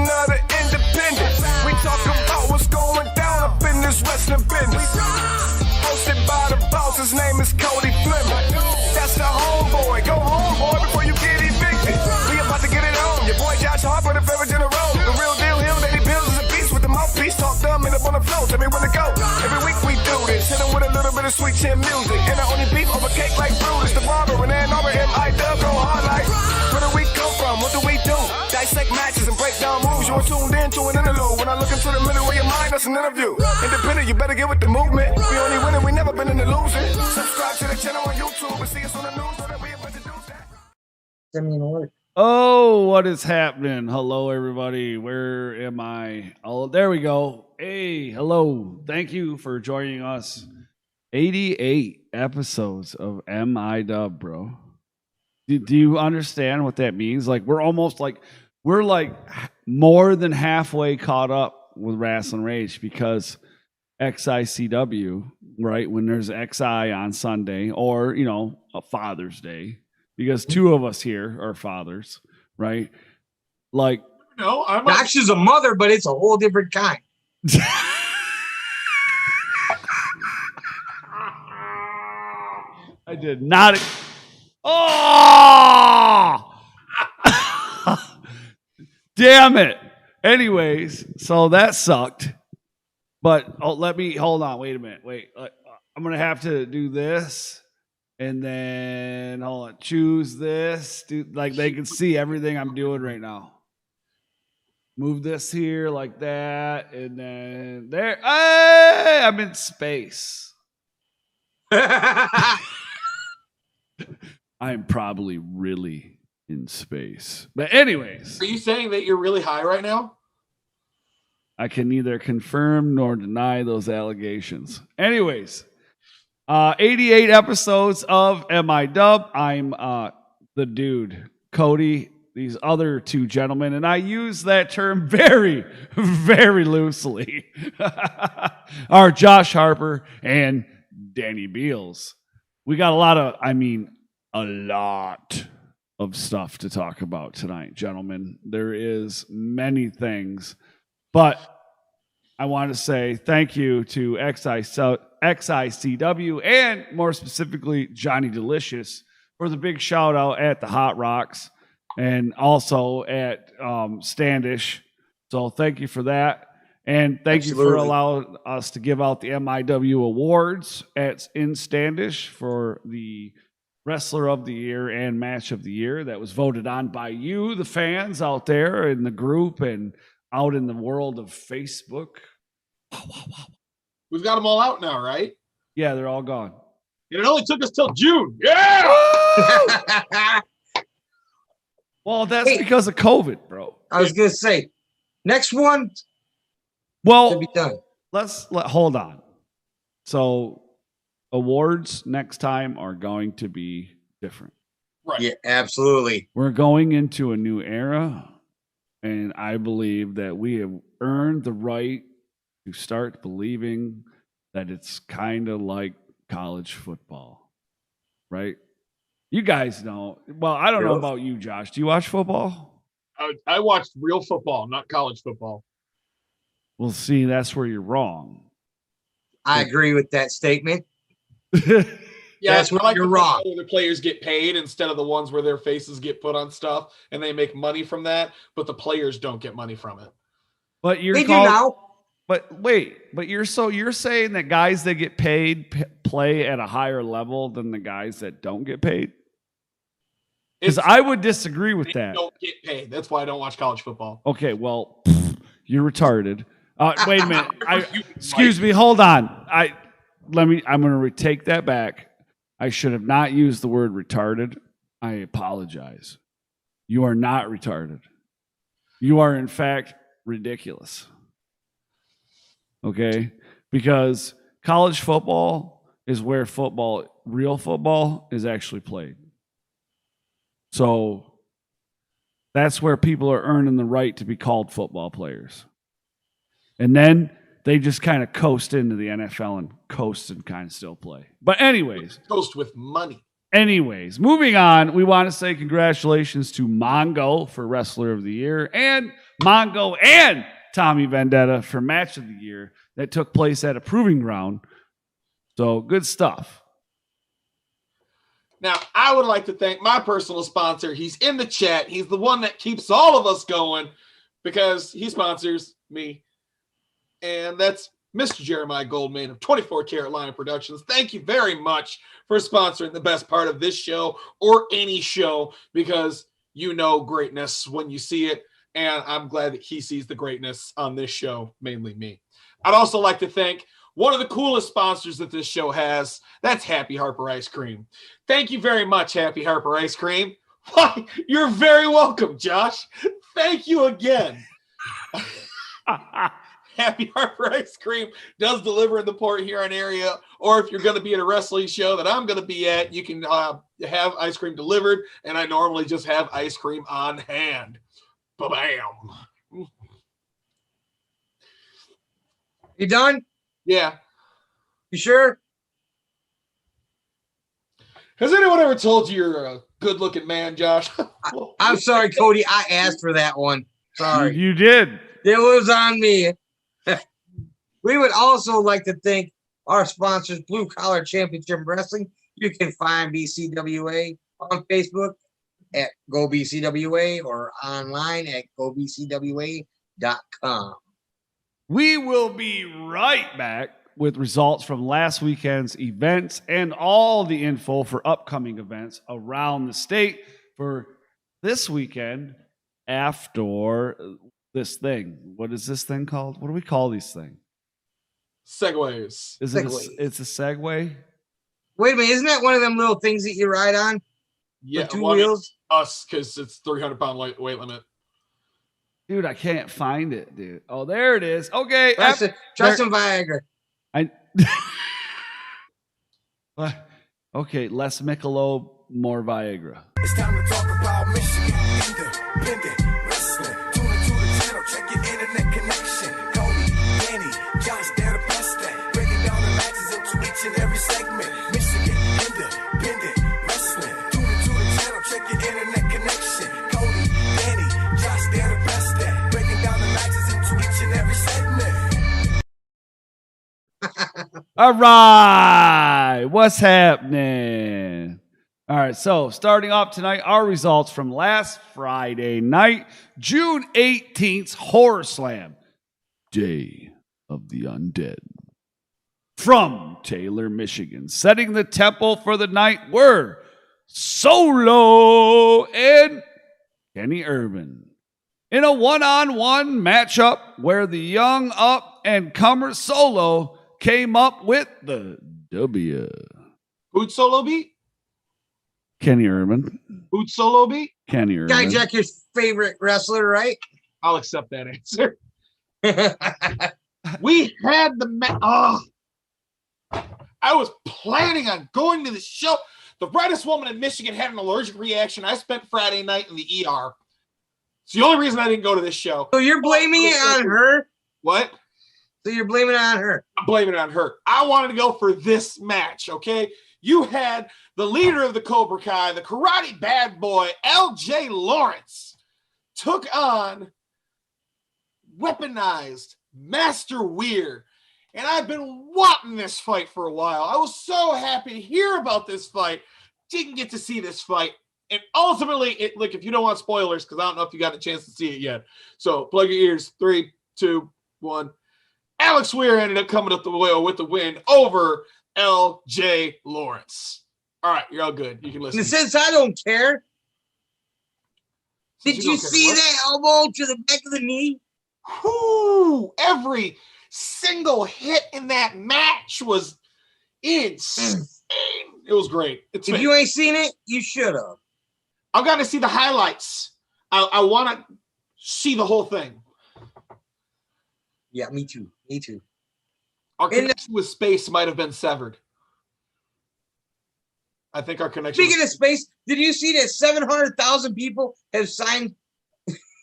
of the independent. We talk about what's going down up in this wrestling business. Hosted by the boss, his name is Cody Fleming. That's the homeboy. Go home, boy, before you get evicted. We about to get it on. Your boy Josh Harper, the favorite in a row. The real deal, Hill, Lady Bills is a beast with the mouthpiece. Talk dumb and up on the floor. Tell me when to go. Every week we do this. Hit him with a little bit of sweet chin music. And I only beef over cake like Brutus. The barber and Ann Arbor, MIW, go hard like. Where do we come from? What do we do? Dissect matches and break down moves. You're tuned in to an interlude. When I look into the middle of your mind, that's an interview. Independent, you better get with the movement. We only winning, we never been in the losing. Subscribe to the channel on YouTube and see us on the news. So that we able to do that. Oh, what is happening? Hello, everybody. Where am I? Oh, there we go. Hey, hello. Thank you for joining us. 88 episodes of MIW, bro. Do you understand what that means? Like, we're more than halfway caught up with Rasslin Rage because XICW, right? When there's XI on Sunday or, you know, a Father's Day, because two of us here are fathers, right? Like, no, Josh is a mother, but it's a whole different kind. I did not. Oh, damn it. Anyways, so that sucked. But hold on. Wait a minute. I'm going to have to do this. And then, hold on, choose this. Like they can see everything I'm doing right now. Move this here like that. And then there. Hey, I'm in space. I'm probably really in space. But anyways. Are you saying that you're really high right now? I can neither confirm nor deny those allegations. Anyways. 88 episodes of MIW. I'm the dude, Cody, these other two gentlemen, and I use that term very, very loosely, are Josh Harper and Danny Beals. We got a lot of stuff to talk about tonight, gentlemen. There is many things, but I want to say thank you to XICW and more specifically Johnny Delicious for the big shout out at the Hot Rocks and also at Standish. So thank you for that. And thank you for allowing us to give out the MIW awards in Standish for the Wrestler of the Year and Match of the Year that was voted on by you, the fans out there in the group and out in the world of Facebook. Wow. We've got them all out now, right? Yeah, they're all gone. And it only took us till June. Yeah! Well, that's because of COVID, bro. I was going to say, next one will be done. Hold on. So, awards next time are going to be different. Right. Yeah, absolutely. We're going into a new era, and I believe that we have earned the right to start believing that it's kind of like college football, right? You guys know. Well, I don't know about you, Josh. Do you watch football? I watched real football, not college football. Well, see, that's where you're wrong. I agree with that statement. Yeah, that's where you're wrong. Where the players get paid instead of the ones where their faces get put on stuff and they make money from that, but the players don't get money from it. But they do now. But wait, you're saying that guys that get paid play at a higher level than the guys that don't get paid? Because I would disagree with that. Don't get paid. That's why I don't watch college football. Okay, well, you're retarded. Wait a minute. Excuse me. Hold on. I'm going to retake that back. I should have not used the word retarded. I apologize. You are not retarded. You are, in fact, ridiculous. Okay? Because college football is where real football is actually played. So that's where people are earning the right to be called football players. And then they just kind of coast into the NFL and coast and kind of still play. But anyways. Coast with money. Anyways, moving on, we want to say congratulations to Mongo for Wrestler of the Year and Mongo and Tommy Vendetta for Match of the Year that took place at a proving ground. So good stuff. Now, I would like to thank my personal sponsor. He's in the chat. He's the one that keeps all of us going because he sponsors me. And that's Mr. Jeremiah Goldman of 24 Karat Line Productions. Thank you very much for sponsoring the best part of this show or any show, because you know greatness when you see it. And I'm glad that he sees the greatness on this show, mainly me. I'd also like to thank one of the coolest sponsors that this show has. That's Happy Harper Ice Cream. Thank you very much, Happy Harper Ice Cream. Why, you're very welcome, Josh. Thank you again. Happy Harper Ice Cream does deliver in the Port Huron area, or if you're going to be at a wrestling show that I'm going to be at, you can have ice cream delivered, and I normally just have ice cream on hand. Ba-bam. You done? Yeah. You sure? Has anyone ever told you you're a good-looking man, Josh? I'm sorry, Cody. I asked for that one. Sorry. You did. It was on me. We would also like to thank our sponsors, Blue Collar Championship Wrestling. You can find BCWA on Facebook at GoBCWA or online at GoBCWA.com. We will be right back with results from last weekend's events and all the info for upcoming events around the state for this weekend after this thing. What is this thing called? What do we call these things? Segways. Is it? It's a Segway. Wait a minute, isn't that one of them little things that you ride on? Yeah, with two wheels. Us, because it's 300-pound weight limit. Dude, I can't find it, dude. Oh, there it is. Okay. Try some Viagra. Okay, less Michelob, more Viagra. It's time to talk about Michigan independent wrestling. Tune into the channel, check your internet connection. Cody, Danny, Josh, they're the best thing. Breaking down the matches into each and every segment. Michigan independent wrestling. Tune into the channel, check your internet connection. Cody, Danny, Josh, they're the best thing. Breaking down the matches into each and every segment. All right. What's happening? All right. So starting off tonight, our results from last Friday night, June 18th, Horror Slam, Day of the Undead. From Taylor, Michigan. Setting the tempo for the night were Solo and Kenny Urban. In a one-on-one matchup where the young up-and-comer Solo came up with the W. Who'd Solo beat? Kenny Urban. Who'd Solo beat? Kenny Urban. Guy Jack, your favorite wrestler, right? I'll accept that answer. We had the I was planning on going to the show. The brightest woman in Michigan had an allergic reaction. I spent Friday night in the ER. It's the only reason I didn't go to this show. So you're blaming it on her? What? So you're blaming it on her? I'm blaming it on her. I wanted to go for this match, okay? You had the leader of the Cobra Kai, the karate bad boy, LJ Lawrence, took on weaponized Master Weird. And I've been wanting this fight for a while. I was so happy to hear about this fight. Didn't get to see this fight. And ultimately, if you don't want spoilers, because I don't know if you got a chance to see it yet. So plug your ears. 3, 2, 1. Alex Weir ended up coming up the wheel with the win over LJ Lawrence. All right, you're all good. You can listen. And since I don't care, did you see that elbow to the back of the knee? Whoo! Every single hit in that match was insane. It was great. If you ain't seen it, you should have. I've got to see the highlights. I want to see the whole thing. Yeah, me too. Me too. Our connection with space might have been severed. I think our connection. Speaking of space, did you see that 700,000 people have signed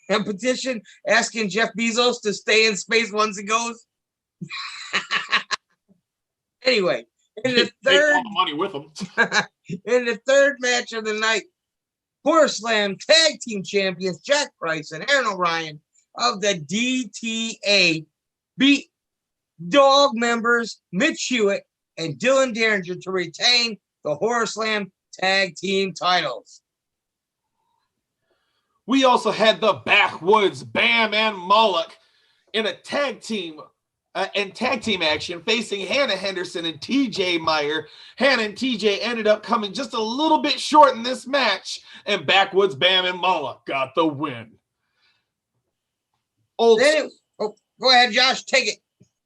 a petition asking Jeff Bezos to stay in space once he goes? Anyway, In the Take all third, the money with them. in the third match of the night, Horse Slam Tag Team Champions Jack Price and Aaron O'Ryan of the DTA beat Dog members Mitch Hewitt and Dylan Derringer to retain the Horse Slam Tag Team titles. We also had the Backwoods Bam and Moloch in a tag team action facing Hannah Henderson and TJ Meyer. Hannah and TJ ended up coming just a little bit short in this match, and Backwoods Bam and Moloch got the win. Go ahead, Josh, take it.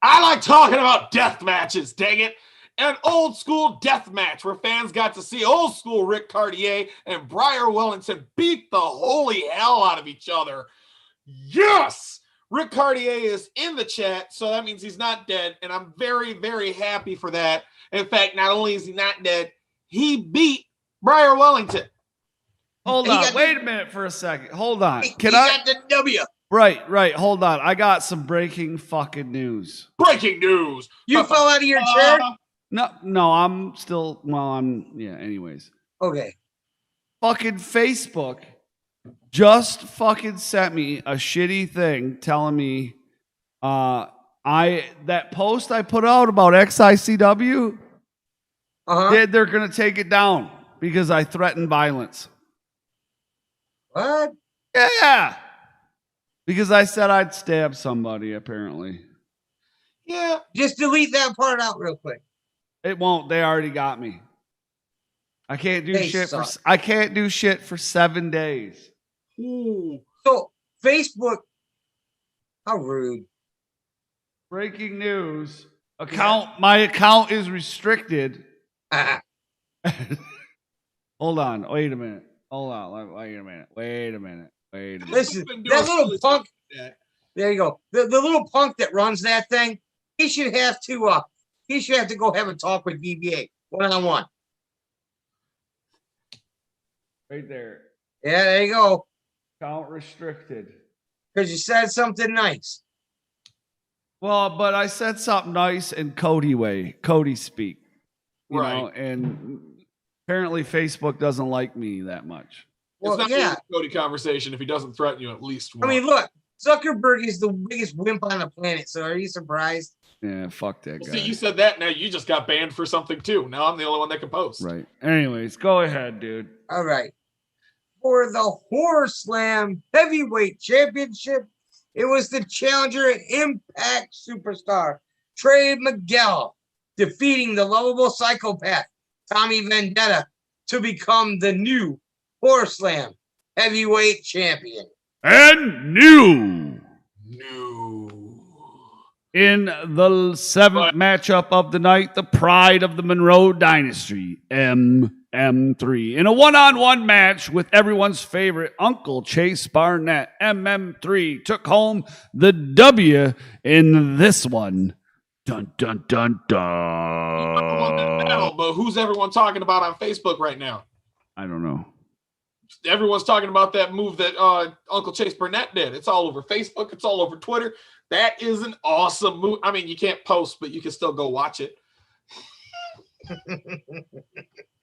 I like talking about death matches, dang it. An old school death match where fans got to see old school Rick Cartier and Briar Wellington beat the holy hell out of each other. Yes! Rick Cartier is in the chat, so that means he's not dead, and I'm very, very happy for that. In fact, not only is he not dead, he beat Briar Wellington. Hold on. Wait a minute for a second. Hold on. He got the W. Right. Hold on. I got some breaking fucking news. Breaking news. You fell out of your chair? No, I'm still, anyways. Okay. Fucking Facebook just fucking sent me a shitty thing telling me that post I put out about XICW, they're gonna take it down because I threatened violence. What? Yeah. Because I said I'd stab somebody, apparently. Yeah. Just delete that part out real quick. It won't. They already got me. I can't do They shit suck. I can't do shit for 7 days. Ooh. So Facebook, how rude. Breaking news. My account is restricted. Hold on. Wait a minute. Listen, that little punk. There you go. The little punk that runs that thing, he should have to go have a talk with DBA one-on-one. Right there. Yeah, there you go. Account restricted. Because you said something nice. Well, but I said something nice in Cody speak. You know, and apparently Facebook doesn't like me that much. Well, it's not a Cody conversation if he doesn't threaten you at least once. I mean, look, Zuckerberg is the biggest wimp on the planet, so are you surprised? Yeah, fuck that guy. See, you said that, now you just got banned for something too. Now I'm the only one that can post. Right. Anyways, go ahead, dude. All right. For the Horse Slam Heavyweight Championship, it was the challenger and Impact superstar, Trey Miguel, defeating the lovable psychopath, Tommy Vendetta, to become the new Horse Slam Heavyweight Champion. And new. In the seventh matchup of the night, the pride of the Monroe Dynasty, MM3. In a one-on-one match with everyone's favorite Uncle Chase Barnett, MM3 took home the W in this one. Dun, dun, dun, dun. But who's everyone talking about on Facebook right now? I don't know. Everyone's talking about that move that Uncle Chase Burnett did. It's all over Facebook. It's all over Twitter. That is an awesome move. I mean, you can't post, but you can still go watch it.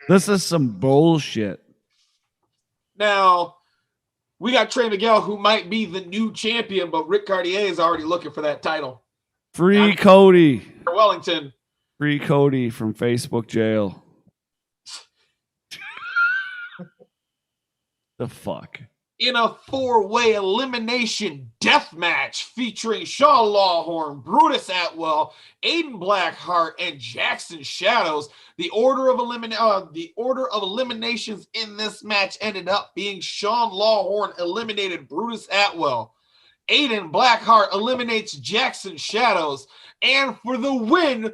This is some bullshit. Now, we got Trey Miguel, who might be the new champion, but Rick Cartier is already looking for that title. Free Cody. Wellington. Free Cody from Facebook jail. The fuck? In a 4-way elimination death match featuring Shaw Lawhorn, Brutus Atwell, Aiden Blackheart, and Jackson Shadows, the order of eliminations in this match ended up being Sean Lawhorn eliminated Brutus Atwell. Aiden Blackheart eliminates Jackson Shadows, and for the win,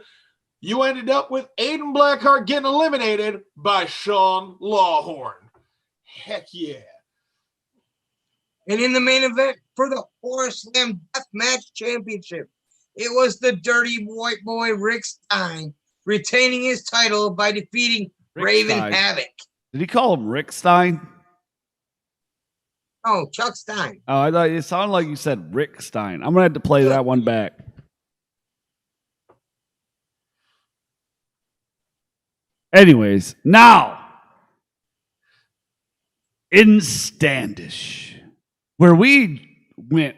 you ended up with Aiden Blackheart getting eliminated by Sean Lawhorn. Heck yeah. And in the main event for the Horse Slam Deathmatch Championship, it was the dirty white boy Rick Stein retaining his title by defeating Raven Havoc. Did he call him Rick Stein? Oh, Chuck Stein. Oh, I thought it sounded like you said Rick Stein. I'm gonna have to play that one back. Anyways, now in Standish, where we went.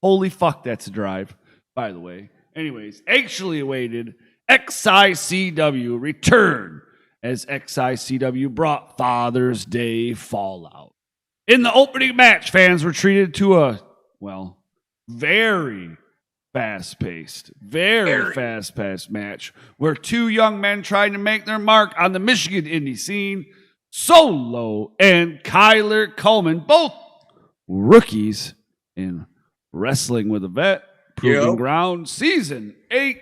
Holy fuck, that's a drive, by the way. Anyways, anxiously awaited XICW return as XICW brought Father's Day Fallout. In the opening match, fans were treated to a, well, very fast-paced match where two young men tried to make their mark on the Michigan indie scene. Solo and Kyler Coleman, both rookies in Wrestling with a Vet, Proving Ground, Season 8,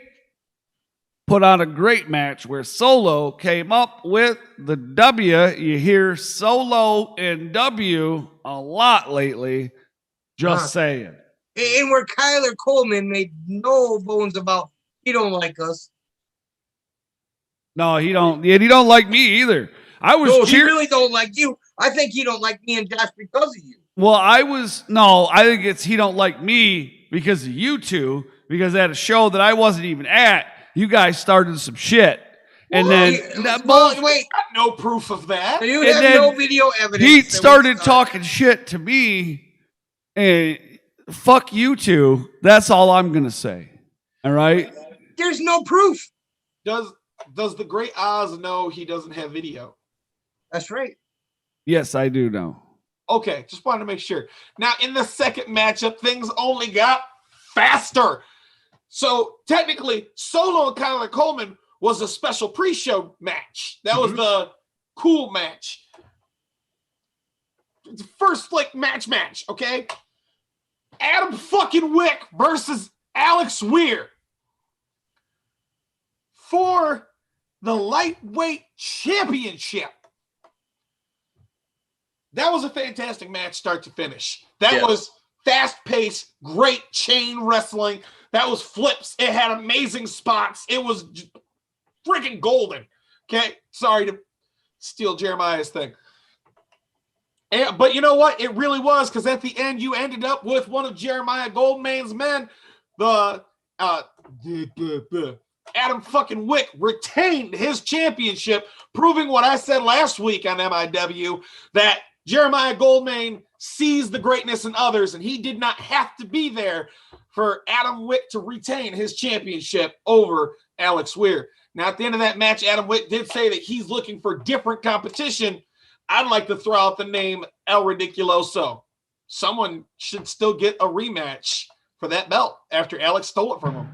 put on a great match where Solo came up with the W. You hear Solo and W a lot lately. Just saying. And where Kyler Coleman made no bones about he don't like us. No, he don't. Yeah, he don't like me either. He really don't like you. I think he don't like me and Josh because of you. Well, I think it's he don't like me because of you two, because at a show that I wasn't even at, you guys started some shit. And wait, got no proof of that. You have no video evidence. He started talking shit to me, and fuck you two. That's all I'm gonna say. All right? There's no proof. Does the great Oz know he doesn't have video? That's right. Yes, I do know. Okay, just wanted to make sure. Now, in the second matchup, things only got faster. So, technically, Solo and Kyler Coleman was a special pre-show match. That was the cool match. First, match, okay? Adam fucking Wick versus Alex Weir for the lightweight championship. That was a fantastic match, start to finish. That was fast-paced, great chain wrestling. That was flips. It had amazing spots. It was freaking golden. Okay, sorry to steal Jeremiah's thing. But you know what? It really was, because at the end, you ended up with one of Jeremiah Goldman's men, the Adam fucking Wick retained his championship, proving what I said last week on MIW, that Jeremiah Goldman sees the greatness in others, and he did not have to be there for Adam Wick to retain his championship over Alex Weir. Now, at the end of that match, Adam Wick did say that he's looking for different competition. I'd like to throw out the name El Ridiculoso. Someone should still get a rematch for that belt after Alex stole it from him.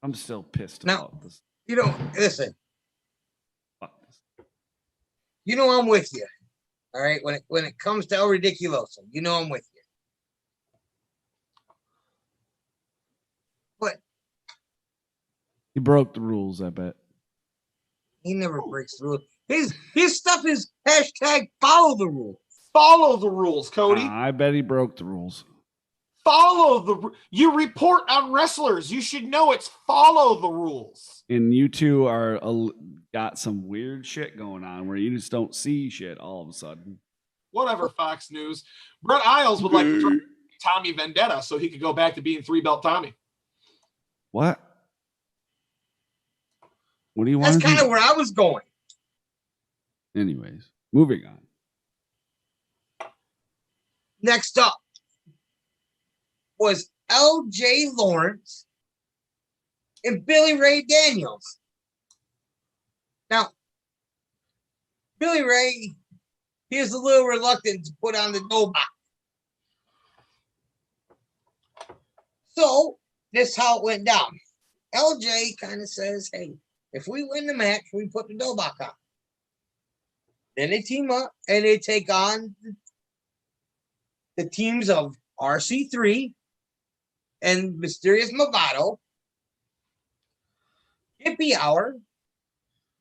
I'm still pissed Now, about this. Listen. I'm with you. All right. When it comes to El Ridiculoso, I'm with you. But He broke the rules, I bet. he never breaks the rules. His stuff is hashtag follow the rules. Follow the rules, Cody. I bet he broke the rules. You report on wrestlers. You should know it's follow the rules. And you two are got some weird shit going on where you just don't see shit all of a sudden. Whatever, Fox News. Brett Isles would like to throw Tommy Vendetta so he could go back to being 3-belt Tommy. What? What do you want? That's kind of where I was going. Anyways, moving on. Next up was L.J. Lawrence and Billy Ray Daniels. Now, Billy Ray, he was a little reluctant to put on the Dobok. So, this is how it went down. LJ kind of says, hey, if we win the match, we put the Dobok on. Then they team up and they take on the teams of RC3 and Mysterious Movado, Hippie Hour,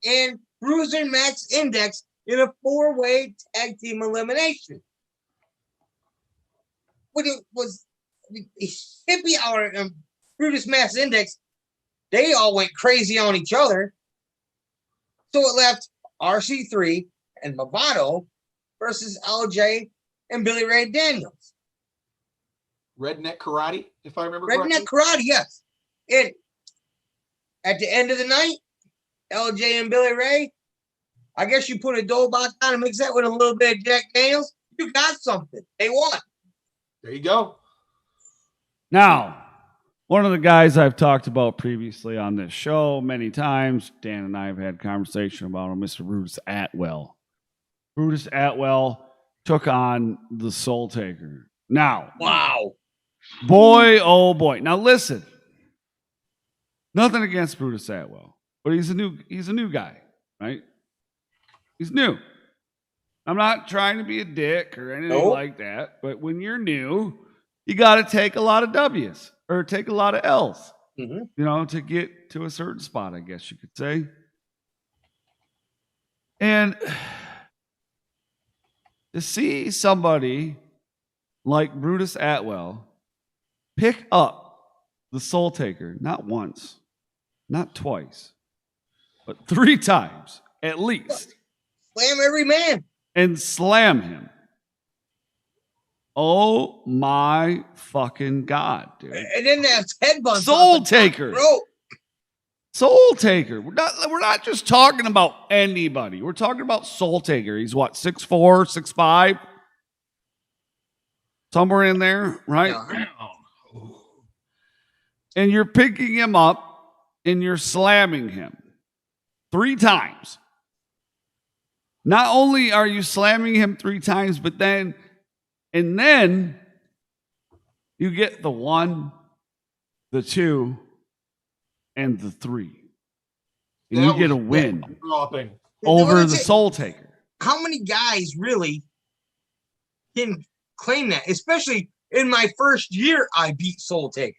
and Bruiser Max Index in a 4-way tag team elimination. But it was Hippie Hour and Brutus Max Index, they all went crazy on each other. So it left RC3 and Movado versus LJ and Billy Ray Daniels. Redneck Karate, if I remember correctly. Redneck Karate, yes. At the end of the night, LJ and Billy Ray, I guess you put a dough box on and mix that with a little bit of Jack Daniels. You got something. They won. There you go. Now, one of the guys I've talked about previously on this show many times, Dan and I have had conversation about him, Mr. Brutus Atwell. Brutus Atwell took on the Soul Taker. Now, Wow. boy, oh boy. Now listen, nothing against Brutus Atwell, but he's a new guy, right? He's new. I'm not trying to be a dick or anything like that, but when you're new, you got to take a lot of W's or take a lot of L's, you know, to get to a certain spot, I guess you could say. And to see somebody like Brutus Atwell pick up the Soul Taker, not once, not twice, but 3 times at least, Slam every man. and slam him. Oh my fucking God, dude. And then that's headbutts. Soul Taker. Bro, Soul Taker. We're not just talking about anybody. We're talking about Soul Taker. He's what, 6'4", 6'5"? Somewhere in there, right? Yeah. And you're picking him up and you're slamming him 3 times. Not only are you slamming him 3 times, but then you get the 1, the 2, and the 3. And you get a win Dropping. over the Soul Taker. How many guys really can claim that? Especially in my first year, I beat Soul Taker.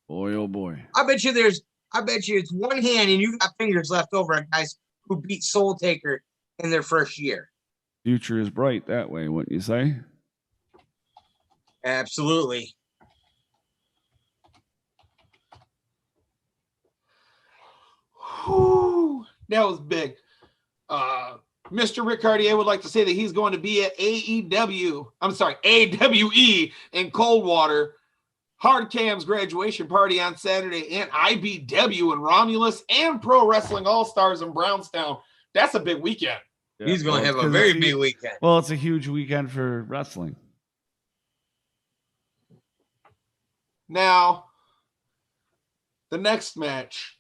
Boy, oh boy. I bet you it's one hand and you got fingers left over on guys who beat Soul Taker in their first year. Future is bright that way, wouldn't you say? Absolutely. Whew, that was big. Mr. Rick Cartier would like to say that he's going to be at AWE in Coldwater, Hard Cam's graduation party on Saturday, and IBW in Romulus, and Pro Wrestling All-Stars in Brownstown. That's a big weekend. Yeah, He's going to have a 'cause very it's- big weekend. Well, it's a huge weekend for wrestling. Now, the next match,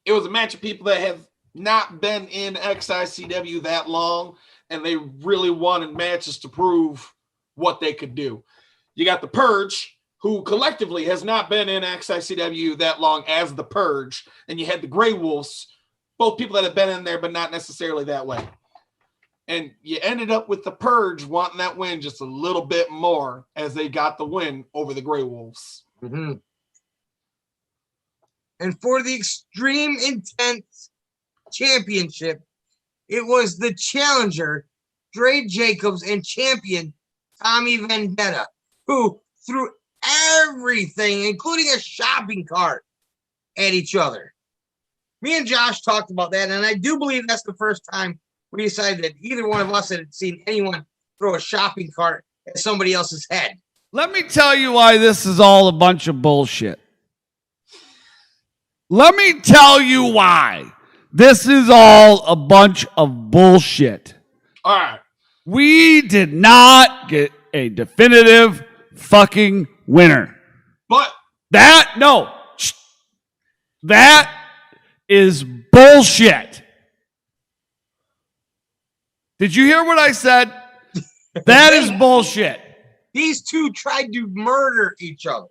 it was a match of people that have not been in XICW that long, and they really wanted matches to prove what they could do. You got the Purge, who collectively has not been in XICW that long as the Purge, and you had the Grey Wolves, both people that have been in there, but not necessarily that way. And you ended up with the Purge wanting that win just a little bit more as they got the win over the Grey Wolves. Mm-hmm. And for the Extreme Intense Championship, it was the challenger, Dre Jacobs, and champion, Tommy Vendetta, who threw everything, including a shopping cart, at each other. Me and Josh talked about that, and I do believe that's the first time we decided that either one of us had seen anyone throw a shopping cart at somebody else's head. Let me tell you why this is all a bunch of bullshit. Let me tell you why this is all a bunch of bullshit. All right. We did not get a definitive fucking winner. But That is bullshit. Did you hear what I said? That is bullshit. These two tried to murder each other.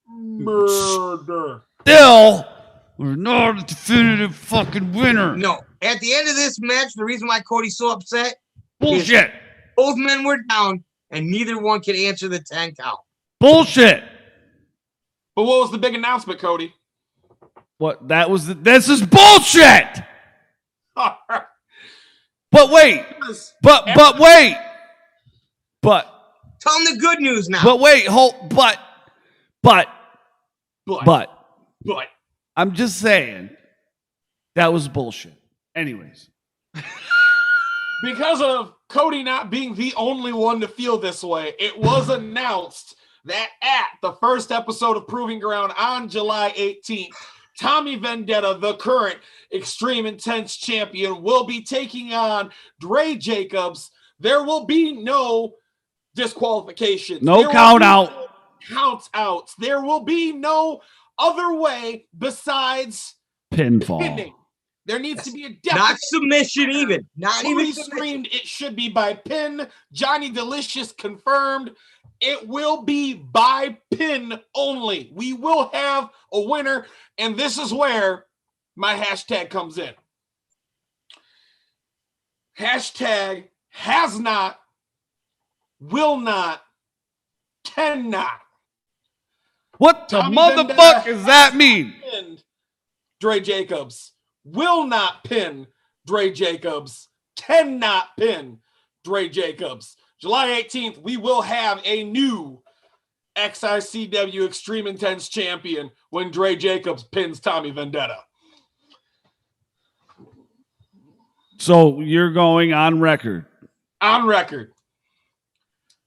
murder. Still, we're not a definitive fucking winner. No, at the end of this match, the reason why Cody's so upset, Bullshit. both men were down and neither one could answer the 10 count. Bullshit. But what was the big announcement, Cody? What? This is bullshit. All right. But wait. But wait. But Tell them the good news now. wait. But I'm just saying that was bullshit. Anyways. Because of Cody not being the only one to feel this way, it was announced that at the first episode of Proving Ground on July 18th, Tommy Vendetta, the current Extreme Intense champion, will be taking on Dre Jacobs. There will be no disqualifications. No count out. Count outs. There will be no other way besides Pinfall. pinning. There needs to be a definite. Not submission even. Not even He submission. screamed it should be by pin. Johnny Delicious confirmed it will be by pin only. We will have a winner, and this is where my hashtag comes in. Hashtag has not, will not, cannot. What the Tommy motherfucker Vendetta does that mean? pinned Dre Jacobs. Will not pin Dre Jacobs. Cannot pin Dre Jacobs. July 18th, we will have a new XICW Extreme Intense champion when Dre Jacobs pins Tommy Vendetta. So you're going on record. On record.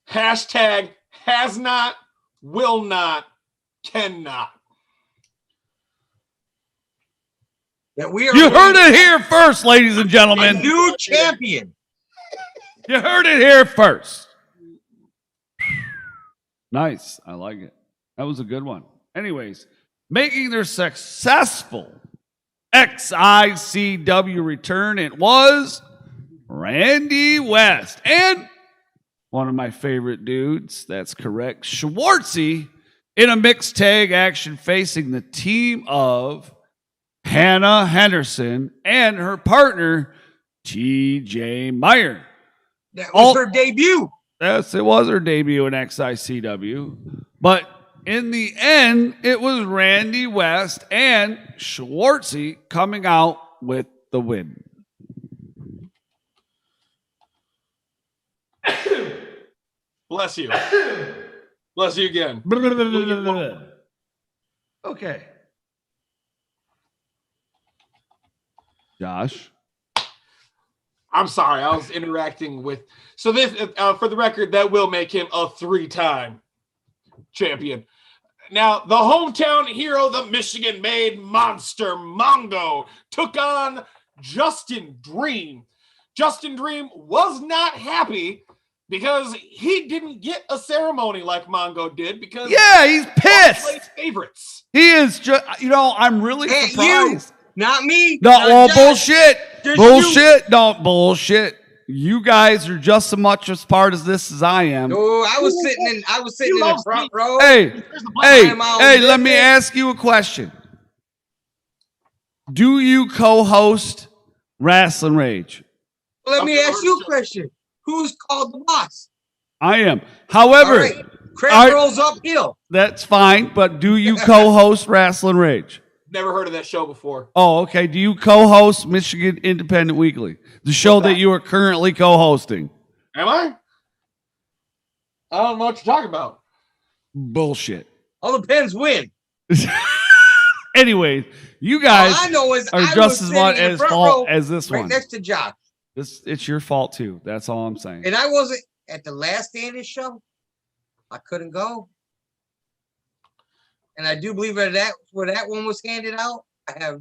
Hashtag has not, will not, cannot. That we are You heard it here first, ladies and a gentlemen. new champion. You heard it here first. Nice. I like it. That was a good one. Anyways, making their successful XICW return, it was Randy West and one of my favorite dudes. That's correct. Schwartzy in a mixed tag action facing the team of Hannah Henderson and her partner, TJ Meyer. That was her debut. Yes, it was her debut in XICW. But in the end, it was Randy West and Schwartzy coming out with the win. Bless you. Bless you again. Okay. Josh. I'm sorry, I was interacting with. So this, for the record, that will make him a 3-time champion. Now, the hometown hero, the Michigan-made monster Mongo, took on Justin Dream. Justin Dream was not happy because he didn't get a ceremony like Mongo did because Yeah, he's pissed. Favorites. He is just, I'm really Hey, surprised. Not me. No, not well, Josh. bullshit. Just Bullshit. No, bullshit. You guys are just as much as part of this as I am. Oh, I was sitting in the front row. Hey, let me ask you a question. Do you co-host Rasslin Rage? Let me ask you a question. Who's called the boss? I am. However, All right. Crab rolls uphill. that's fine, but do you co-host Rasslin Rage? Never heard of that show before. Oh, okay. Do you co-host Michigan Independent Weekly, the show that you are currently co-hosting? Am I? I don't know what you're talking about. Bullshit. All the Pens win. Anyways, you guys All I know is are I just was as much sitting in as front fault row as this right one. next to Josh. It's your fault too. That's all I'm saying. And I wasn't at the last Standish show. I couldn't go. And I do believe that where that one was handed out, I have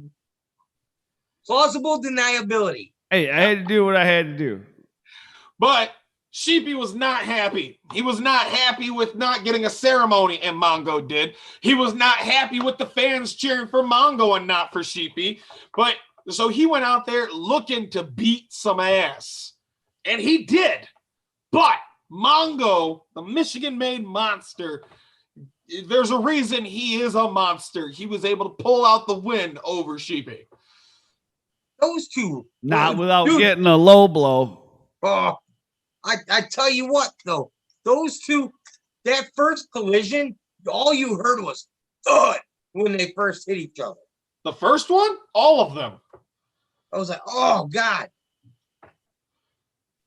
plausible deniability. Hey, I had to do what I had to do. But Sheepy was not happy. He was not happy with not getting a ceremony, and Mongo did. He was not happy with the fans cheering for Mongo and not for Sheepy. But so he went out there looking to beat some ass. And he did. But Mongo, the Michigan-made monster, there's a reason he is a monster. He was able to pull out the win over Sheepy. Those two. Not without Dude, getting a low blow. Oh, I tell you what, though. Those two, that first collision, all you heard was thud when they first hit each other. The first one? All of them. I was like, oh, God.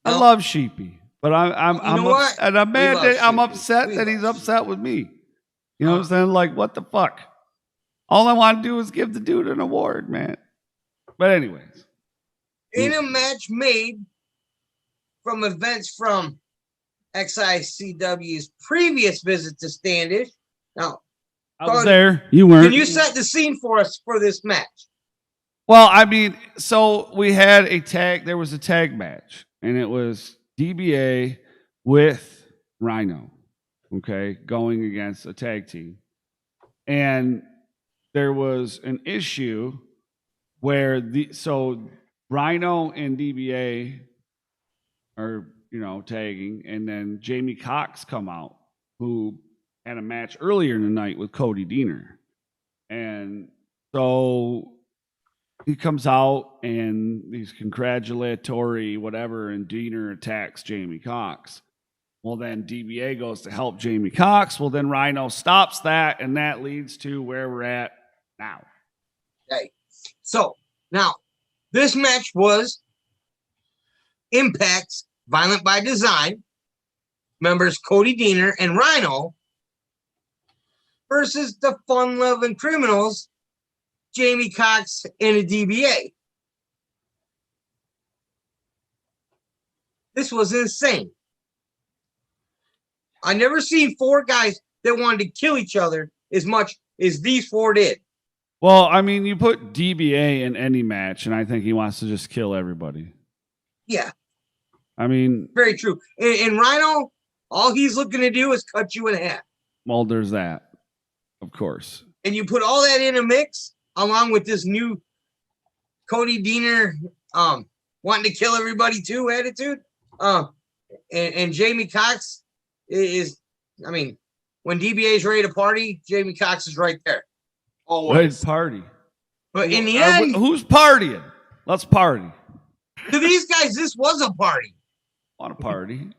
I No. love Sheepy, but I'm You know what? and I'm We mad love that I'm Sheepy. upset We that he's love upset with me. You know what I'm saying? Like, what the fuck? All I want to do is give the dude an award, man. But anyways, In a match made from events from XICW's previous visit to Standish. Now, I was there. You weren't. can you set the scene for us for this match? Well, I mean, so we had a tag. There was a tag match, and it was DBA with Rhino, okay, going against a tag team. And there was an issue where Rhino and DBA are, tagging, and then Jamie Cox come out, who had a match earlier in the night with Cody Diener. And so he comes out and he's congratulatory, whatever, and Diener attacks Jamie Cox. Well, then DBA goes to help Jamie Cox. Well, then Rhino stops that, and that leads to where we're at now. Okay. So now this match was Impact's Violent by Design members Cody Diener and Rhino versus the Fun Loving Criminals, Jamie Cox and a DBA. This was insane. I never seen four guys that wanted to kill each other as much as these four did. Well, I mean, you put DBA in any match, and I think he wants to just kill everybody. Yeah. I mean, very true. And Rhino, all he's looking to do is cut you in half. Well, there's that, of course. And you put all that in a mix, along with this new Cody Diener wanting to kill everybody too attitude. And Jamie Cox is, I mean, when DBA is ready to party, Jamie Cox is right there. Always party. But in the end, who's partying? Let's party. To these guys, this was a party. Want a party?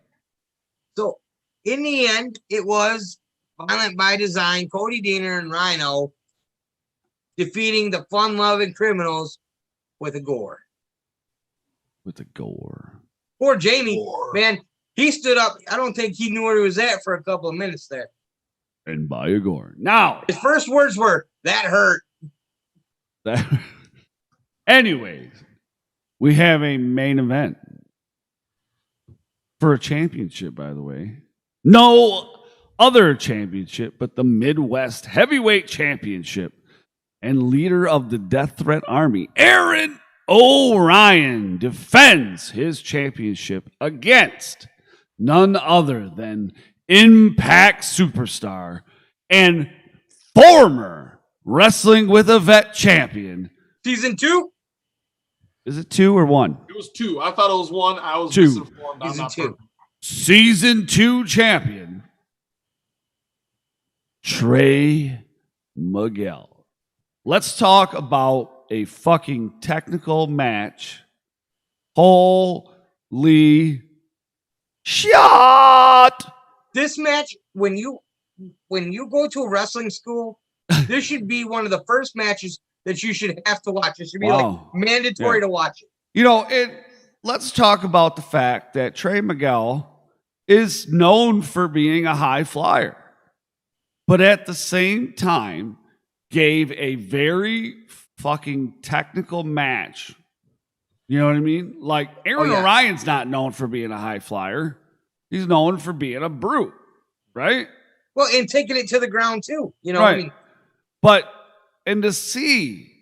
So in the end, it was Violent by Design, Cody Diener and Rhino defeating the fun-loving criminals with a gore. With a gore. Poor Jamie, man, he stood up. I don't think he knew where he was at for a couple of minutes there. And by a gore. Now, his first words were, "That hurt." Anyways, we have a main event for a championship, by the way. No other championship, but the Midwest Heavyweight Championship. And leader of the Death Threat Army, Aaron O'Ryan, defends his championship against none other than Impact superstar and former Wrestling with a Vet champion. Season 2? Is it 2 or 1? It was 2. I thought it was 1. I was 2. misinformed. I'm not perfect. Season 2 champion, Trey Miguel. Let's talk about a fucking technical match. Holy shit! This match, when you go to a wrestling school, this should be one of the first matches that you should have to watch. It should be like mandatory to watch it. Let's talk about the fact that Trey Miguel is known for being a high flyer, but at the same time gave a very fucking technical match. You know what I mean? Like, Aaron O'Ryan's not known for being a high flyer. He's known for being a brute, right? Well, and taking it to the ground too. You know right. what I mean? But, and to see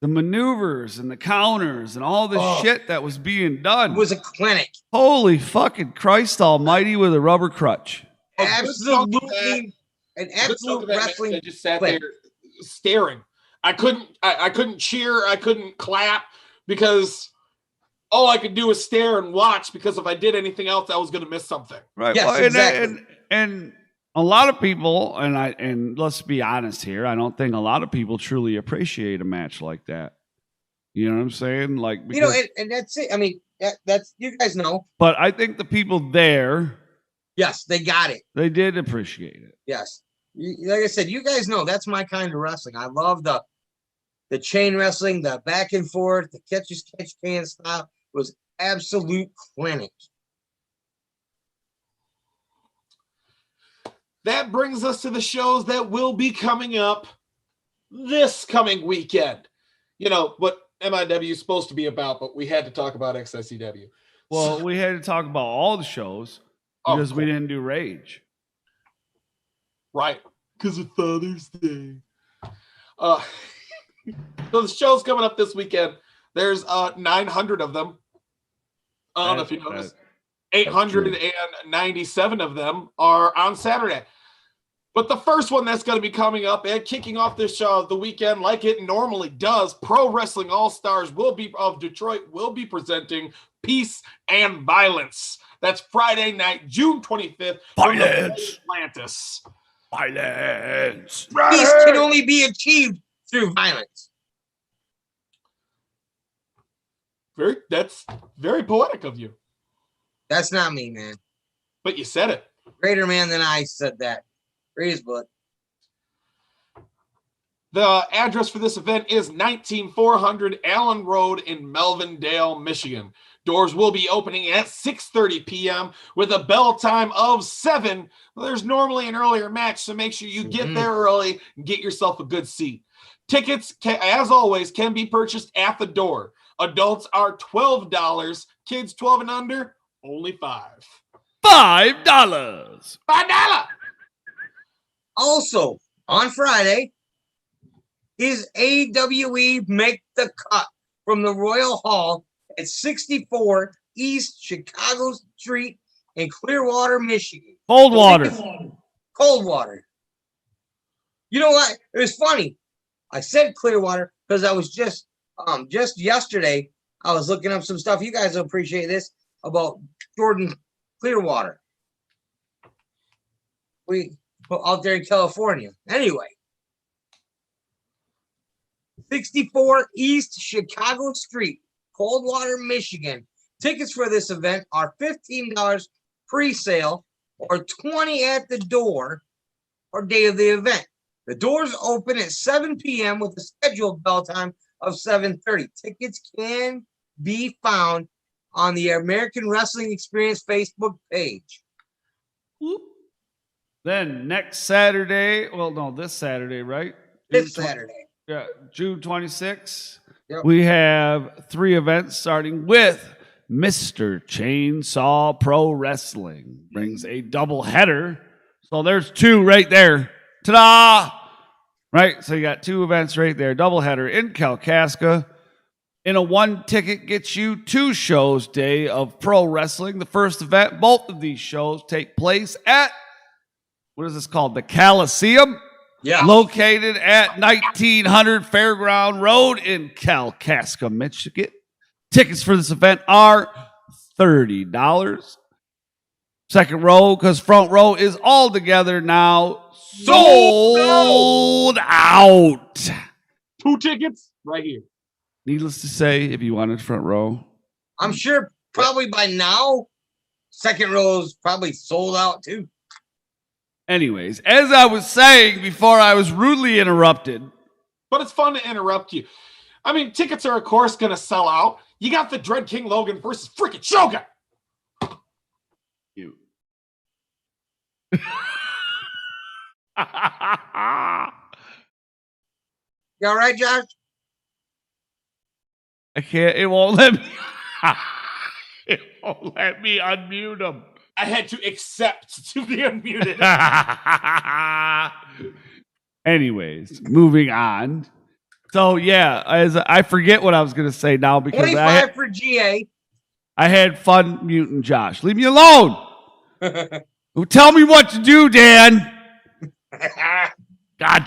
the maneuvers and the counters and all the shit that was being done. It was a clinic. Holy fucking Christ almighty with a rubber crutch. Absolutely. An absolute wrestling. I just sat there staring. I couldn't cheer. I couldn't clap because all I could do was stare and watch, because if I did anything else, I was going to miss something. Right. Yes, well, exactly. And a lot of people, and let's be honest here, I don't think a lot of people truly appreciate a match like that. You know what I'm saying? Like, because, and that's it. I mean, that's you guys know. But I think the people there, yes, they got it. They did appreciate it. Yes. Like I said, you guys know that's my kind of wrestling. I love the chain wrestling, the back and forth, the catch can style. It was absolute clinic. That brings us to the shows that will be coming up this coming weekend. You know what MIW is supposed to be about, but we had to talk about XICW. Well, we had to talk about all the shows. because we didn't do Rage. Right. Because of Father's Day. So the show's coming up this weekend. There's 900 of them. I don't know if you noticed. 897 of them are on Saturday. But the first one that's going to be coming up and kicking off this show the weekend like it normally does, Pro Wrestling All-Stars of Detroit will be presenting Peace and Violence. That's Friday night, June 25th. Violence. Atlantis. Violence. Peace can only be achieved through violence. That's very poetic of you. That's not me, man. But you said it. Greater man than I said that. Read his book. The address for this event is 19400 Allen Road in Melvindale, Michigan. Doors will be opening at 6:30 p.m. with a bell time of 7. Well, there's normally an earlier match, so make sure you get there early and get yourself a good seat. Tickets, as always, can be purchased at the door. Adults are $12. Kids 12 and under, only $5. $5. $5. Also, on Friday, is AWE Make the Cut from the Royal Hall at 64 East Chicago Street in Clearwater, Michigan. Coldwater. Coldwater. You know what? It was funny. I said Clearwater because I was just yesterday, I was looking up some stuff. You guys will appreciate this about Jordan Clearwater. Out there in California. Anyway, 64 East Chicago Street, Coldwater, Michigan. Tickets for this event are $15 pre-sale or $20 at the door or day of the event. The doors open at 7 p.m. with a scheduled bell time of 7:30. Tickets can be found on the American Wrestling Experience Facebook page. Then next Saturday, this Saturday, right? This Saturday. Yeah, June 26th. Yep. We have 3 events starting with Mr. Chainsaw Pro Wrestling. Brings a double header. So there's 2 right there. Ta-da! Right? So you got 2 events right there. Double header in Kalkaska. In a 1 ticket gets you 2 shows day of pro wrestling. The first event, both of these shows take place at, what is this called? The Coliseum? Yeah. Located at 1900 Fairground Road in Kalkaska, Michigan. Tickets for this event are $30. Second row, because front row is all together now sold out. 2 tickets right here. Needless to say, if you wanted front row, I'm sure probably by now, second row is probably sold out too. anyways, as I was saying before I was rudely interrupted. But it's fun to interrupt you. I mean, tickets are, of course, going to sell out. You got the Dread King Logan versus freaking Shogun. You. You all right, Josh? I can't. It won't let me. It won't let me unmute him. I had to accept to be unmuted. Anyways, moving on. So yeah, as I forget what I was going to say now because 25 for GA. I had fun muting Josh. Leave me alone. Tell me what to do, Dan. God.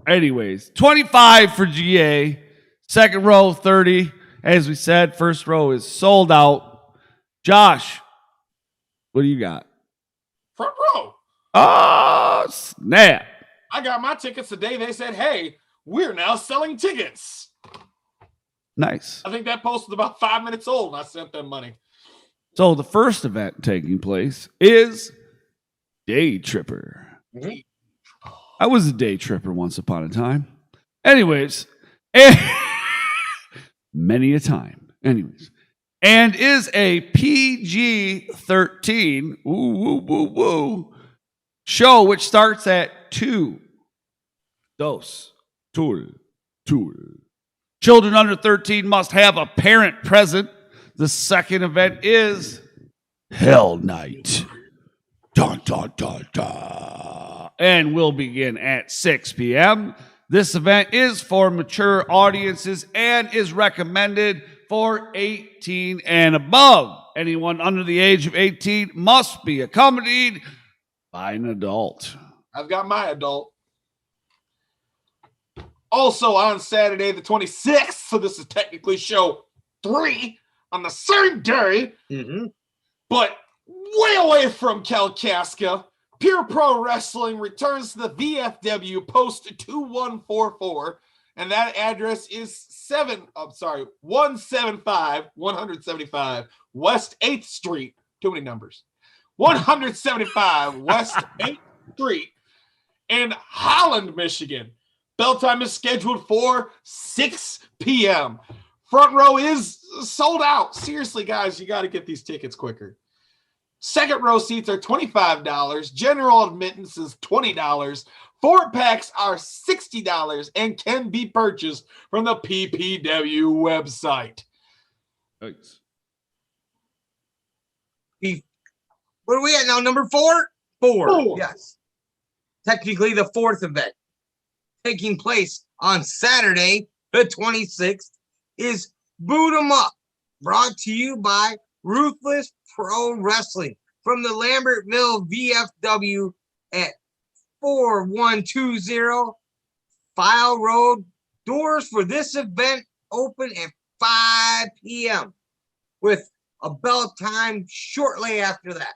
Anyways, 25 for GA. Second row, 30. As we said, first row is sold out. Josh, what do you got? Front row. Oh, snap. I got my tickets today. They said, hey, we're now selling tickets. Nice. I think that post was about 5 minutes old, and I sent them money. So the first event taking place is Day Tripper. Mm-hmm. I was a day tripper once upon a time. Anyways, many a time. Anyways, and is a PG-13 show which starts at 2. Children under 13 must have a parent present. The second event is Hell Night. Dun, dun, dun, dun. And will begin at 6 p.m. This event is for mature audiences and is recommended for 18 and above. Anyone under the age of 18 must be accompanied by an adult. I've got my adult. Also on Saturday the 26th, so this is technically show 3 on the same day, but way away from Kalkaska, Pure Pro Wrestling returns to the VFW Post 2144, and that address is 175 West 8th Street. Too many numbers. 175 West 8th Street in Holland, Michigan. Bell time is scheduled for 6 p.m. Front row is sold out. Seriously, guys, you got to get these tickets quicker. Second row seats are $25. General admittance is $20. 4-packs are $60 and can be purchased from the PPW website. Thanks. What are we at now? Number 4? 4. Four. Yes. Technically the 4th event taking place on Saturday, the 26th, is Boot 'em Up, brought to you by Ruthless Pro Wrestling from the Lambertville VFW at 4120 File Road. Doors for this event open at 5 p.m. with a bell time shortly after that.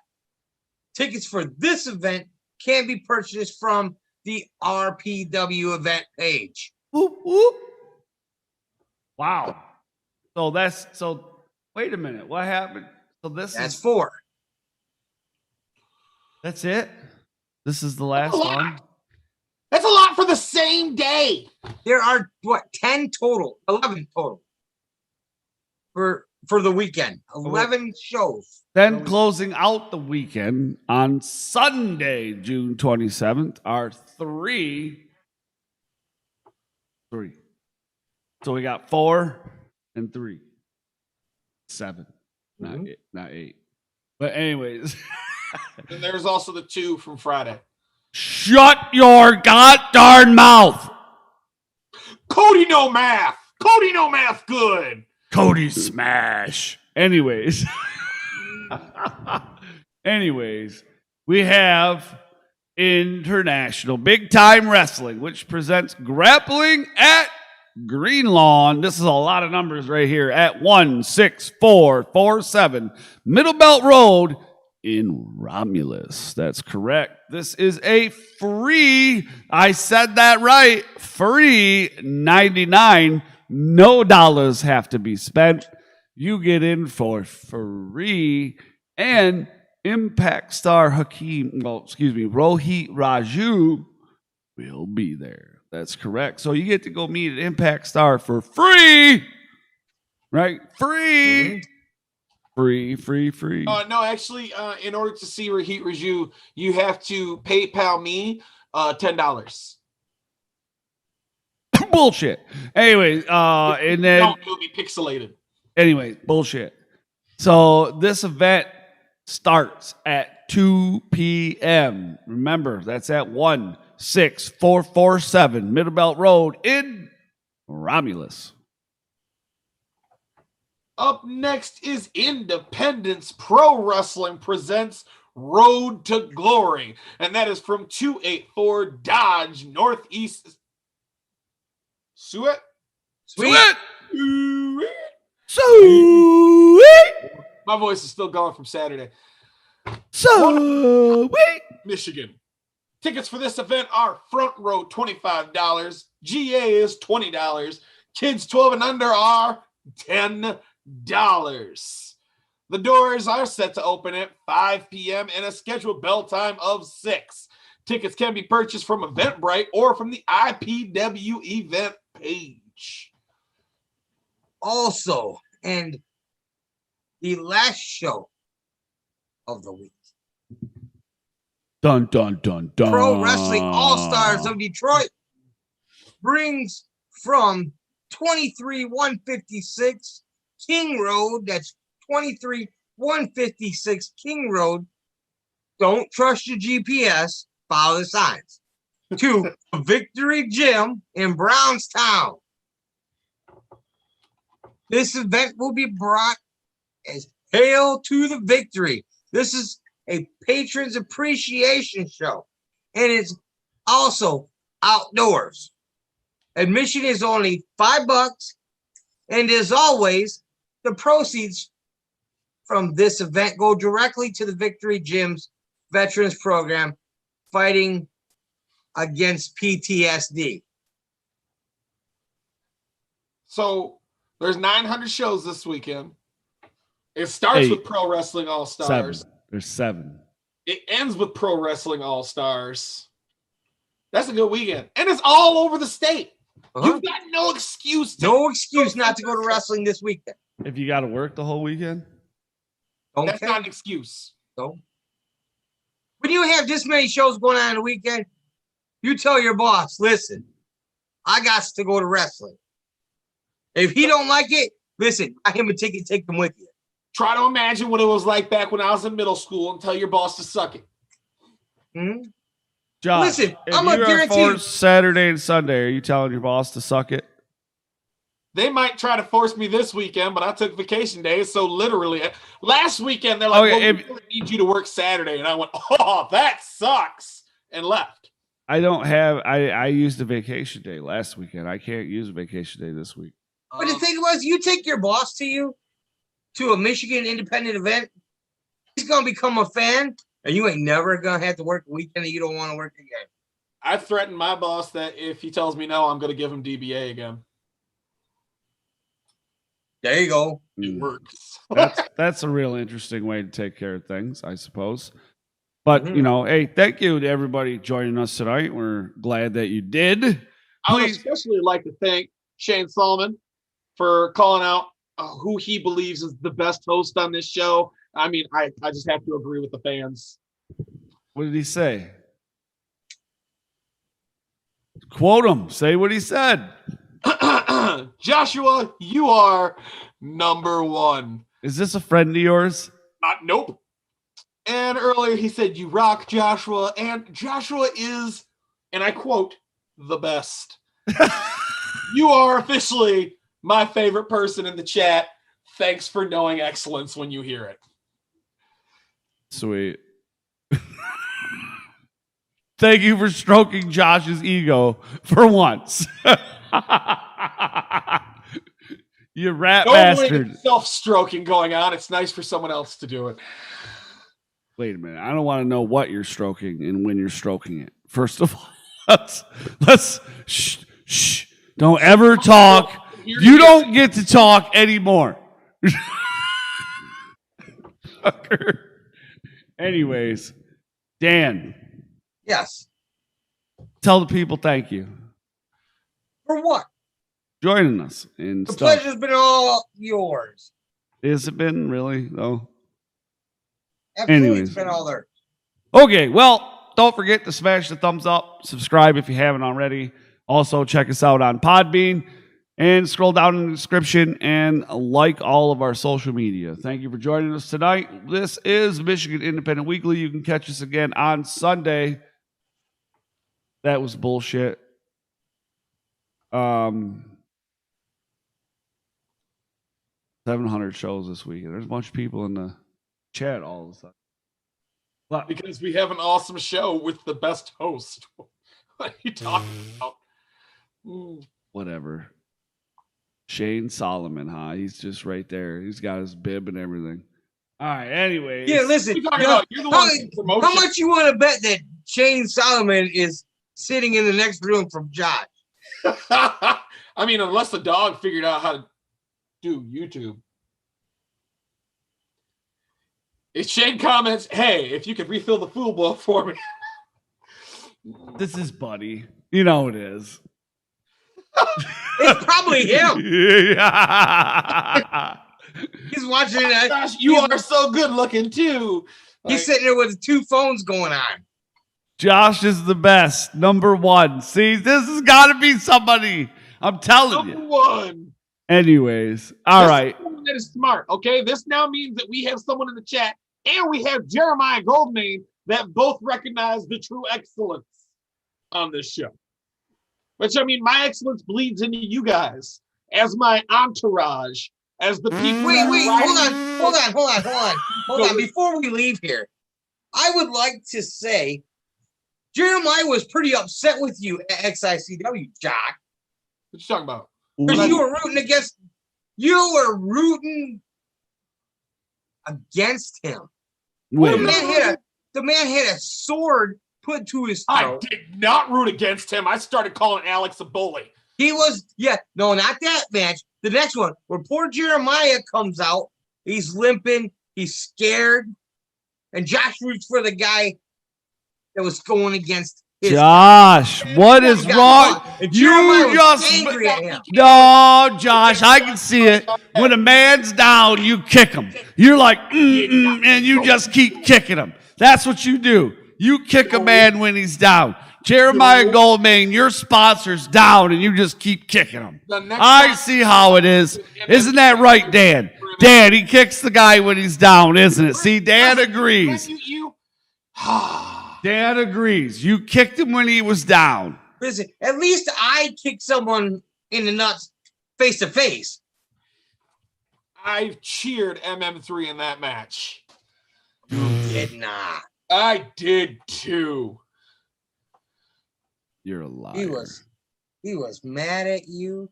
Tickets for this event can be purchased from the RPW event page. Whoop, whoop. Wow. So wait a minute. What happened? So That's 4. That's it? This is the last one? That's a lot for the same day. There are 10 total, 11 total for the weekend. 11 shows. Then closing out the weekend on Sunday, June 27th, are 3. So we got 4 and 3. 7. Not 8. But anyways. And there's also the 2 from Friday. Shut your goddamn mouth. Cody no math. Cody no math good. Cody smash. Anyways, we have International Big Time Wrestling, which presents grappling at Green Lawn. This is a lot of numbers right here at 16447 Middle Belt Road in Romulus. That's correct. This is a free, I said that right, free 99. No dollars have to be spent. You get in for free. And Impact star Rohit Raju will be there. That's correct. So you get to go meet an Impact star for free. Right? Free. Free. No, actually, in order to see Rohit Raju, you have to PayPal me $10. Bullshit. Anyway, and then it'll be pixelated. Anyway, bullshit. So this event starts at 2 p.m. Remember, that's at 16447 Middle Belt Road in Romulus. Up next is Independence Pro Wrestling presents Road to Glory, and that is from 284 Dodge Northeast. Sweet. My voice is still going from Saturday. Michigan. Tickets for this event are front row $25. GA is $20. Kids 12 and under are $10. The doors are set to open at 5 p.m. and a scheduled bell time of 6. Tickets can be purchased from Eventbrite or from the IPW event page. Also, and the last show of the week. Dun, dun, dun, dun. Pro Wrestling All-Stars of Detroit brings from 23156 King Road, that's 156 King Road. Don't trust your GPS. Follow the signs. To Victory Gym in Brownstown. This event will be brought as Hail to the Victory. This is a patrons appreciation show, and it's also outdoors. Admission is only $5, and as always, the proceeds from this event go directly to the Victory Gym's Veterans Program fighting against PTSD. So there's 900 shows this weekend. It starts with Pro Wrestling All Stars. 7. There's 7. It ends with Pro Wrestling All Stars. That's a good weekend. And it's all over the state. You've got no excuse. No excuse not to go to wrestling this weekend. If you got to work the whole weekend? That's not an excuse. No. When you have this many shows going on the weekend, you tell your boss, listen, I got to go to wrestling. If he don't like it, listen, buy him a ticket, take him with you. Try to imagine what it was like back when I was in middle school and tell your boss to suck it. Mm-hmm. Josh, listen, if I'm going to guarantee you. Saturday and Sunday, are you telling your boss to suck it? They might try to force me this weekend, but I took vacation days. So literally, last weekend, they're like, we really need you to work Saturday. And I went, oh, that sucks, and left. I used a vacation day last weekend. I can't use a vacation day this week. But the thing was, you take your boss to a Michigan independent event, he's going to become a fan, and you ain't never going to have to work a weekend that you don't want to work again. I threatened my boss that if he tells me no, I'm going to give him DBA again. There you go. It works. That's a real interesting way to take care of things, I suppose. But, hey, thank you to everybody joining us tonight. We're glad that you did. I would especially like to thank Shane Solomon for calling out who he believes is the best host on this show. I mean, I just have to agree with the fans. What did he say? Quote him. Say what he said. Joshua, you are number one. Is this a friend of yours? Nope. And earlier he said, you rock, Joshua. And Joshua is, and I quote, the best. You are officially my favorite person in the chat. Thanks for knowing excellence when you hear it. Sweet. Thank you for stroking Josh's ego for once. You rat bastard. Self-stroking going on. It's nice for someone else to do it. Wait a minute. I don't want to know what you're stroking and when you're stroking it. First of all, let's shh. Don't ever talk. You don't get to talk anymore. Anyways, Dan. Yes. Tell the people thank you. For what? Joining us and the stuff. Pleasure's been all yours. Has it been really though? Absolutely. Anyways. It's been all there. Okay, well, don't forget to smash the thumbs up, subscribe if you haven't already. Also, check us out on Podbean and scroll down in the description and like all of our social media. Thank you for joining us tonight. This is Michigan Independent Weekly. You can catch us again on Sunday. That was bullshit. 700 shows this week. There's a bunch of people in the chat all of a sudden. But because we have an awesome show with the best host. What are you talking about? Whatever. Shane Solomon, huh? He's just right there. He's got his bib and everything. All right, anyway. Yeah, listen. You're the one how much you want to bet that Shane Solomon is sitting in the next room from Josh? I mean, unless the dog figured out how to do YouTube. If Shane comments, hey, if you could refill the food bowl for me. This is Buddy. You know it is. It's probably him. Yeah. He's watching it. Gosh, you are so good looking too. He's sitting there with 2 phones going on. Josh is the best. Number one. See, this has got to be somebody. I'm telling you. Number one. Anyways, all right. that is smart. Okay, this now means that we have someone in the chat, and we have Jeremiah Goldman that both recognize the true excellence on this show. Which, I mean, my excellence bleeds into you guys as my entourage, as the people. Wait, hold on. Before we leave here, I would like to say Jeremiah was pretty upset with you at XICW, Jock. What you talking about? Because you were rooting against him. Wait. The man had a sword put to his throat. I did not root against him. I started calling Alex a bully. He was, no, not that match. The next one, where poor Jeremiah comes out, he's limping, he's scared, and Josh roots for the guy that was going against his. Josh, what is wrong? Jeremiah You just angry at him. no, Josh. I can see it. When a man's down, you kick him. You're like, and you just keep kicking him. That's what you do. You kick a man when he's down. Jeremiah Goldman, your sponsor's down, and you just keep kicking him. I see how it is. Isn't that right, Dan? Dan, he kicks the guy when he's down, isn't it? See, Dan agrees. Dan agrees. You kicked him when he was down. Listen, at least I kicked someone in the nuts face to face. I cheered MM3 in that match. You did not. I did too. You're a liar. He was mad at you.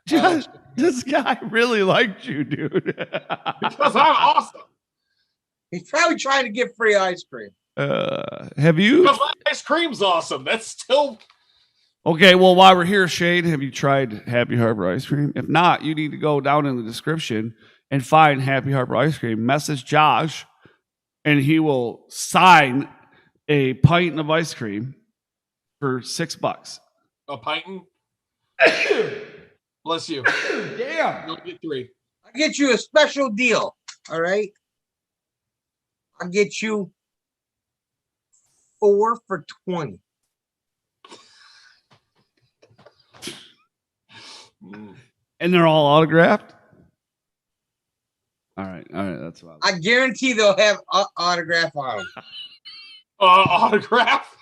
Josh, this guy really liked you, dude. Because I'm awesome. He's probably trying to get free ice cream. Have you? Because my ice cream's awesome. That's still. Okay, well, while we're here, Shane, have you tried Happy Harper ice cream? If not, you need to go down in the description and find Happy Harper ice cream. Message Josh, and he will sign a pint of ice cream for $6. A pint? Bless you. Damn. You'll get 3. I'll get you a special deal. All right. I'll get you 4 for $20. And they're all autographed? All right, that's what I guarantee they'll have autograph on them. Autograph?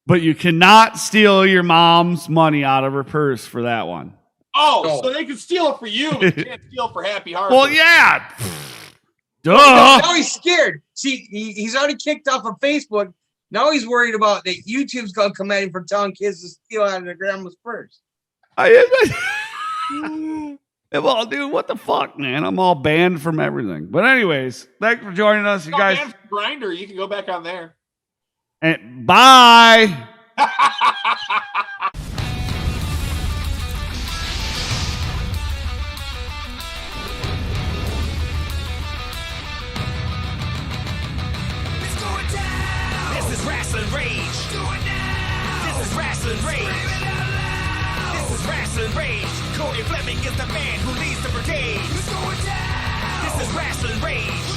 But you cannot steal your mom's money out of her purse for that one. Oh, No. so they can steal it for you, but you can't steal it for Happy Harper. Well, yeah. Duh. Now he's scared. See, he's already kicked off of Facebook. Now he's worried about that YouTube's going to come at him for telling kids to steal out of their grandma's purse. Well, dude, what the fuck, man? I'm all banned from everything. But anyways, thanks for joining us, you guys. Grinder, you can go back on there. And bye. This is Rasslin Rage. This is Rasslin Rage. This is Rasslin Rage. Corey Fleming is the man who leads the brigade. This is Rasslin Rage.